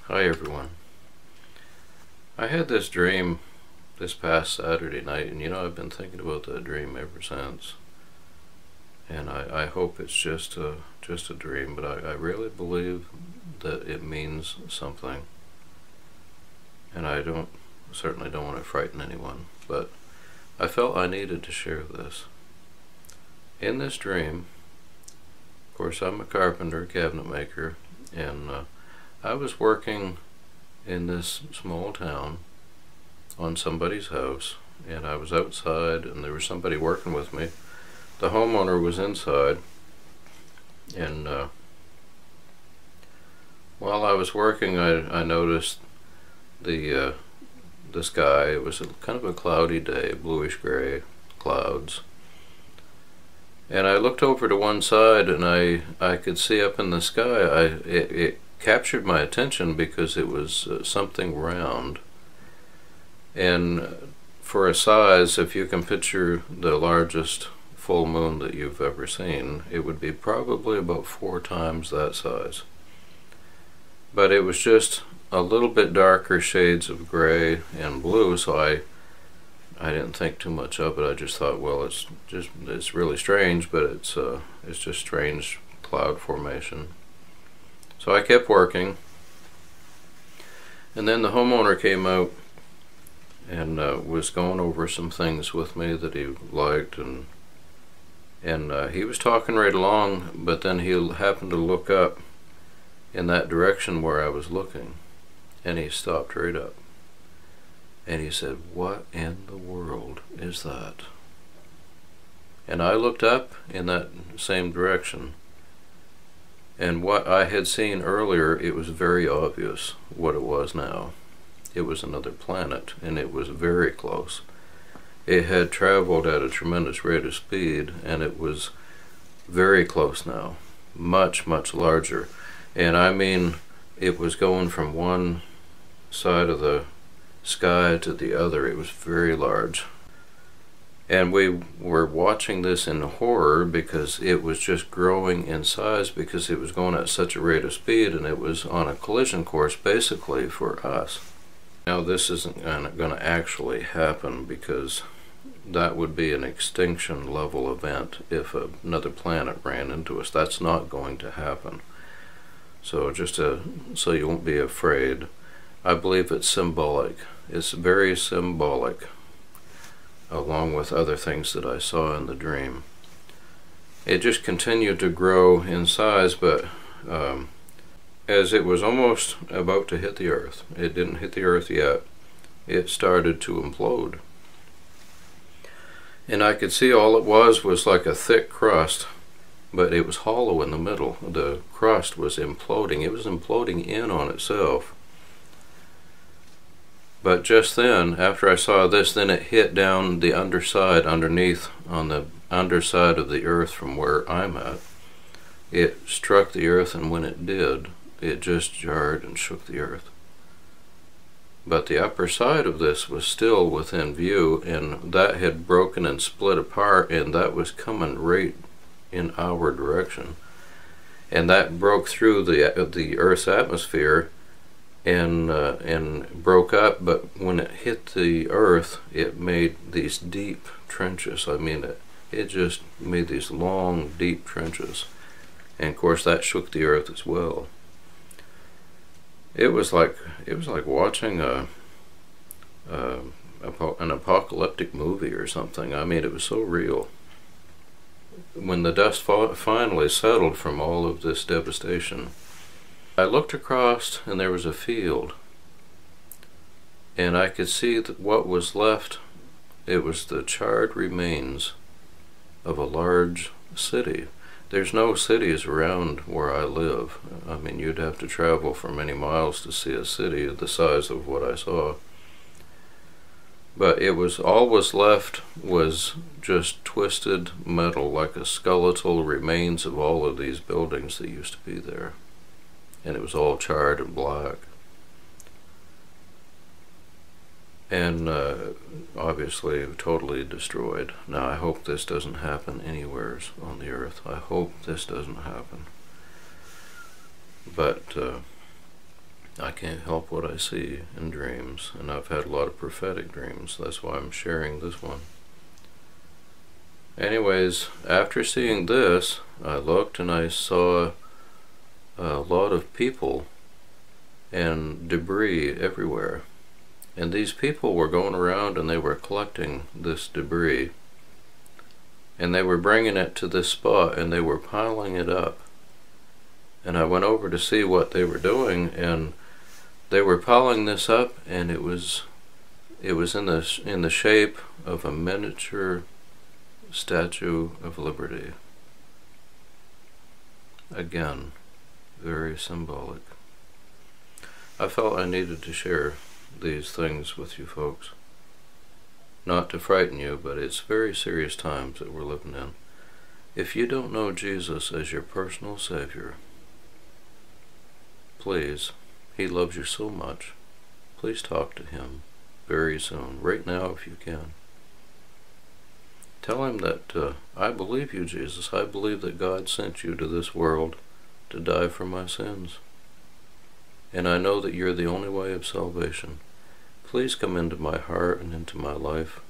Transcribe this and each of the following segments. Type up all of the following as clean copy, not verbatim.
Hi everyone. I had this dream this past Saturday night, and I've been thinking about that dream ever since. And I hope it's just a dream, but I really believe that it means something. And I certainly don't want to frighten anyone, but I felt I needed to share this. In this dream, of course, I'm a carpenter, cabinet maker, and I was working in this small town on somebody's house, and I was outside and there was somebody working with me. The homeowner was inside, and while I was working I noticed the sky. It was kind of a cloudy day, bluish gray clouds, and I looked over to one side and I could see up in the sky. It captured my attention because it was something round, and for a size, if you can picture the largest full moon that you've ever seen, it would be probably about 4 times that size. But it was just a little bit darker shades of gray and blue, so I didn't think too much of it. I just thought, well, it's really strange, but it's just strange cloud formation. So I kept working, and then the homeowner came out and was going over some things with me that he liked, and he was talking right along, but then he happened to look up in that direction where I was looking, and he stopped right up, and he said, "What in the world is that?" And I looked up in that same direction, and what I had seen earlier, it was very obvious what it was now. It was another planet, and it was very close. It had traveled at a tremendous rate of speed, and it was very close now. Much, much larger. And I mean, it was going from one side of the sky to the other. It was very large. And we were watching this in horror because it was just growing in size, because it was going at such a rate of speed, and it was on a collision course basically for us. Now this isn't going to actually happen, because that would be an extinction level event if another planet ran into us. That's not going to happen. So so you won't be afraid, I believe it's symbolic. It's very symbolic, along with other things that I saw in the dream. It just continued to grow in size, but as it was almost about to hit the earth, it didn't hit the earth yet, it started to implode. And I could see all it was like a thick crust, but it was hollow in the middle. The crust was imploding. It was imploding in on itself. But just then, after I saw this, then it hit down the underside, underneath, on the underside of the earth from where I'm at. It struck the earth, and when it did, it just jarred and shook the earth. But the upper side of this was still within view, and that had broken and split apart, and that was coming right in our direction. And that broke through the Earth's atmosphere, and broke up, but when it hit the earth, it made these deep trenches. I mean, it just made these long, deep trenches, and of course that shook the earth as well. It was like watching an apocalyptic movie or something. I mean, it was so real. When the dust finally settled from all of this devastation, I looked across, and there was a field, and I could see that what was left, it was the charred remains of a large city. There's no cities around where I live. I mean, you'd have to travel for many miles to see a city the size of what I saw. But all was left was just twisted metal, like a skeletal remains of all of these buildings that used to be there. And it was all charred and black. And obviously totally destroyed. Now I hope this doesn't happen anywhere on the earth. I hope this doesn't happen. But I can't help what I see in dreams, and I've had a lot of prophetic dreams. That's why I'm sharing this one. Anyways, after seeing this, I looked and I saw a lot of people and debris everywhere. And these people were going around and they were collecting this debris. And they were bringing it to this spot and they were piling it up. And I went over to see what they were doing, and they were piling this up, and it was in the shape of a miniature Statue of Liberty. Again, very symbolic. I felt I needed to share these things with you folks. Not to frighten you, but it's very serious times that we're living in. If you don't know Jesus as your personal Savior, please, He loves you so much. Please talk to Him very soon, right now if you can. Tell Him that I believe you, Jesus. I believe that God sent you to this world to die for my sins. And I know that you're the only way of salvation. Please come into my heart and into my life.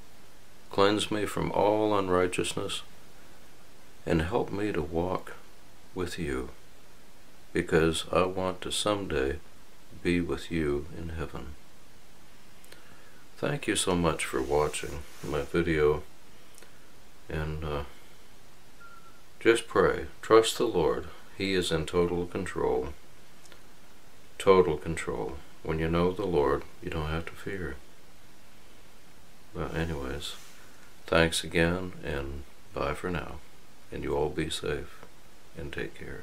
Cleanse me from all unrighteousness and help me to walk with you, because I want to someday be with you in heaven. Thank you so much for watching my video, and just pray. Trust the Lord. He is in total control. Total control. When you know the Lord, you don't have to fear. But anyways, thanks again, and bye for now. And you all be safe and take care.